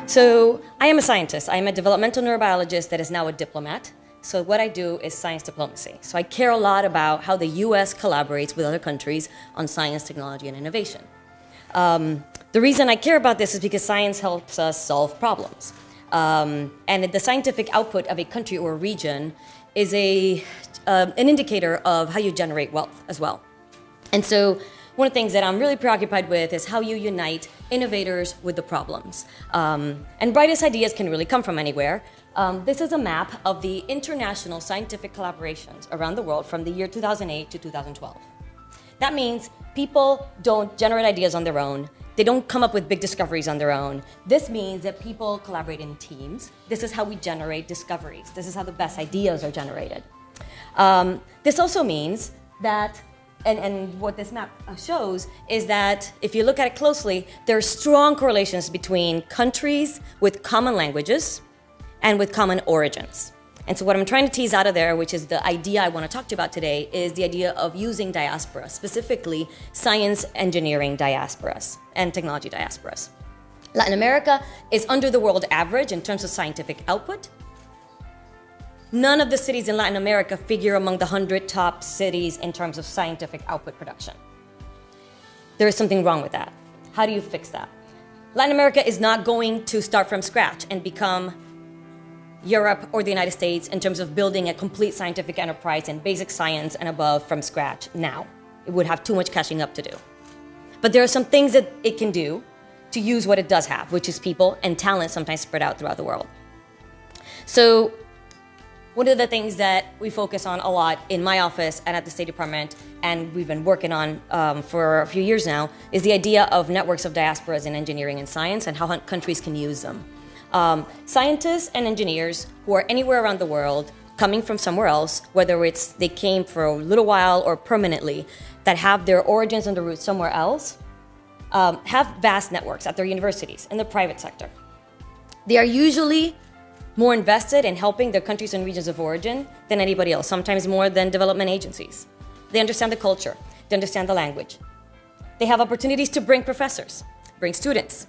So I am a scientist. I am a developmental neurobiologist that is now a diplomat. So what I do is science diplomacy. So I care a lot about how the US collaborates with other countries on science, technology, and innovation. The reason I care about this is because science helps us solve problems. And the scientific output of a country or a region is an indicator of how you generate wealth as well. And so one of the things that I'm really preoccupied with is how you unite innovators with the problems. And brightest ideas can really come from anywhere. This is a map of the international scientific collaborations around the world from the year 2008 to 2012. That means people don't generate ideas on their own. They don't come up with big discoveries on their own. This means that people collaborate in teams. This is how we generate discoveries. This is how the best ideas are generated. This also means that, and what this map shows is that if you look at it closely, there are strong correlations between countries with common languages and with common origins. And so what I'm trying to tease out of there, which is the idea I want to talk to you about today, is the idea of using diaspora, specifically science engineering diasporas and technology diasporas. Latin America is under the world average in terms of scientific output. None of the cities in Latin America figure among the 100 top cities in terms of scientific output production. There is something wrong with that. How do you fix that? Latin America is not going to start from scratch and become Europe or the United States in terms of building a complete scientific enterprise in basic science and above from scratch now. It would have too much catching up to do. But there are some things that it can do to use what it does have, which is people and talent sometimes spread out throughout the world. So one of the things that we focus on a lot in my office and at the State Department, and we've been working on for a few years now, is the idea of networks of diasporas in engineering and science and how countries can use them. Scientists and engineers who are anywhere around the world, coming from somewhere else, whether it's they came for a little while or permanently, that have their origins and their roots somewhere else, have vast networks at their universities, in the private sector. They are usually more invested in helping their countries and regions of origin than anybody else, sometimes more than development agencies. They understand the culture, they understand the language. They have opportunities to bring professors, bring students,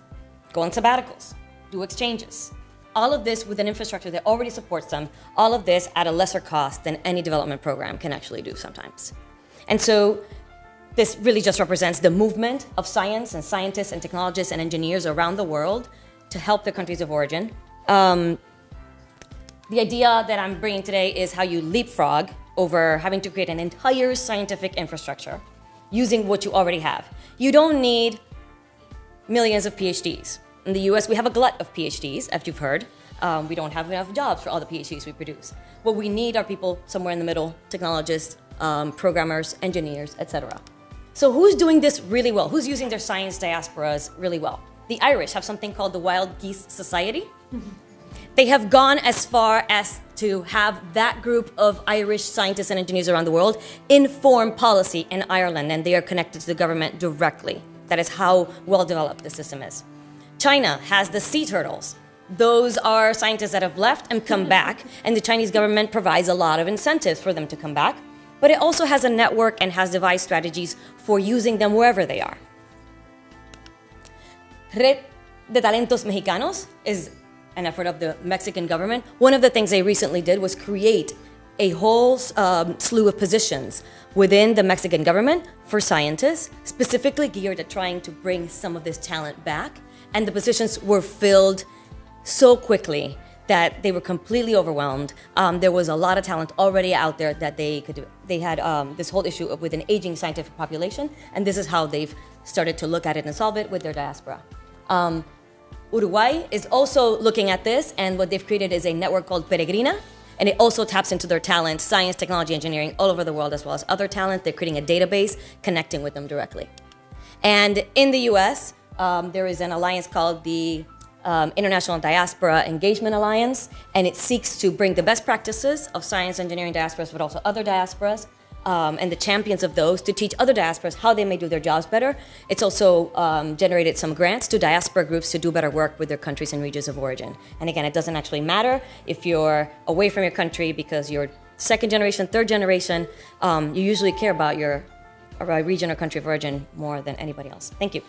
go on sabbaticals, do exchanges. All of this with an infrastructure that already supports them, all of this at a lesser cost than any development program can actually do sometimes. And so this really just represents the movement of science and scientists and technologists and engineers around the world to help their countries of origin. The idea that I'm bringing today is how you leapfrog over having to create an entire scientific infrastructure using what you already have. You don't need millions of PhDs. In the US, we have a glut of PhDs, as you've heard. We don't have enough jobs for all the PhDs we produce. What we need are people somewhere in the middle, technologists, programmers, engineers, etc. So who's doing this really well? Who's using their science diasporas really well? The Irish have something called the Wild Geese Society. They have gone as far as to have that group of Irish scientists and engineers around the world inform policy in Ireland, and they are connected to the government directly. That is how well developed the system is. China has the sea turtles. Those are scientists that have left and come back, and the Chinese government provides a lot of incentives for them to come back. But it also has a network and has devised strategies for using them wherever they are. Red de Talentos Mexicanos is an effort of the Mexican government. One of the things they recently did was create a whole slew of positions within the Mexican government for scientists, specifically geared at trying to bring some of this talent back. And the positions were filled so quickly that they were completely overwhelmed. There was a lot of talent already out there that they could do. They had this whole issue with an aging scientific population, and this is how they've started to look at it and solve it with their diaspora. Uruguay is also looking at this, and what they've created is a network called Peregrina, and it also taps into their talent, science, technology, engineering, all over the world, as well as other talent. They're creating a database connecting with them directly. And in the US, there is an alliance called the International Diaspora Engagement Alliance, and it seeks to bring the best practices of science, engineering diasporas, but also other diasporas, and the champions of those to teach other diasporas how they may do their jobs better. It's also generated some grants to diaspora groups to do better work with their countries and regions of origin. And again, it doesn't actually matter if you're away from your country because you're second generation, third generation. You usually care about your region or country of origin more than anybody else. Thank you.